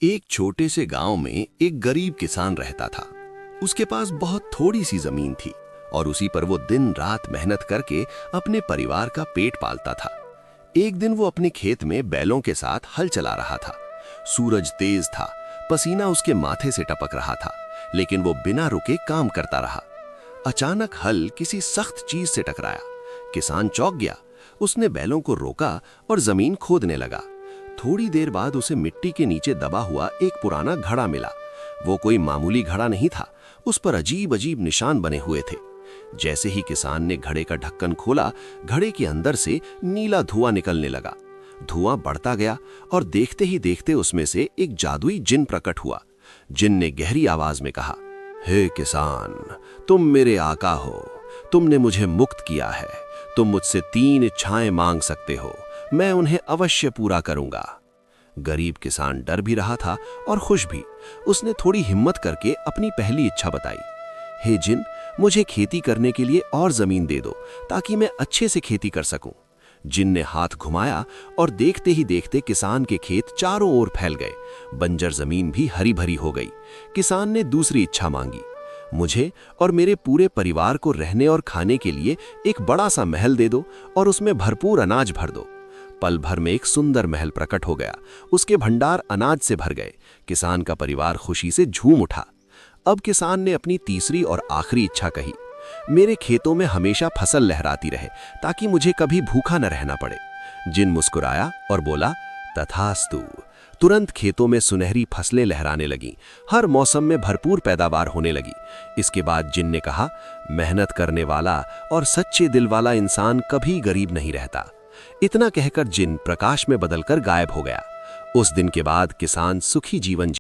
एक छोटे से गांव में एक गरीब किसान रहता था। उसके पास बहुत थोड़ी सी जमीन थी और उसी पर वो दिन रात मेहनत करके अपने परिवार का पेट पालता था। एक दिन वो अपने खेत में बैलों के साथ हल चला रहा था। सूरज तेज था, पसीना उसके माथे से टपक रहा था, लेकिन वो बिना रुके काम करता रहा। अचानक हल किसी सख्त चीज से टकराया। किसान चौंक गया। उसने बैलों को रोका और जमीन खोदने लगा। थोड़ी देर बाद उसे मिट्टी के नीचे दबा हुआ एक पुराना घड़ा मिला। वो कोई मामूली घड़ा नहीं था, उस पर अजीब अजीब निशान बने हुए थे। जैसे ही किसान ने घड़े का ढक्कन खोला, घड़े के अंदर से नीला धुआं निकलने लगा। धुआं बढ़ता गया और देखते ही देखते उसमें से एक जादुई जिन प्रकट हुआ। जिन ने गहरी आवाज में कहा, हे किसान, तुम मेरे आका हो, तुमने मुझे मुक्त किया है। तुम मुझसे 3 इच्छाएं मांग सकते हो, मैं उन्हें अवश्य पूरा करूंगा। गरीब किसान डर भी रहा था और खुश भी। उसने थोड़ी हिम्मत करके अपनी पहली इच्छा बताई, हे जिन, मुझे खेती करने के लिए और जमीन दे दो ताकि मैं अच्छे से खेती कर सकूं। जिन ने हाथ घुमाया और देखते ही देखते किसान के खेत चारों ओर फैल गए। बंजर जमीन भी हरी भरी हो गई। किसान ने दूसरी इच्छा मांगी, मुझे और मेरे पूरे परिवार को रहने और खाने के लिए एक बड़ा सा महल दे दो और उसमें भरपूर अनाज भर दो। पल भर में एक सुंदर महल प्रकट हो गया। उसके भंडार अनाज से भर गए। किसान का परिवार खुशी से झूम उठा। अब किसान ने अपनी तीसरी और आखिरी इच्छा कही, मेरे खेतों में हमेशा फसल लहराती रहे ताकि मुझे कभी भूखा न रहना पड़े। जिन मुस्कुराया और बोला, तथास्तु। तुरंत खेतों में सुनहरी फसलें लहराने लगीं। हर मौसम में भरपूर पैदावार होने लगी। इसके बाद जिन ने कहा, मेहनत करने वाला और सच्चे दिल वाला इंसान कभी गरीब नहीं रहता। इतना कहकर जिन प्रकाश में बदलकर गायब हो गया। उस दिन के बाद किसान सुखी जीवन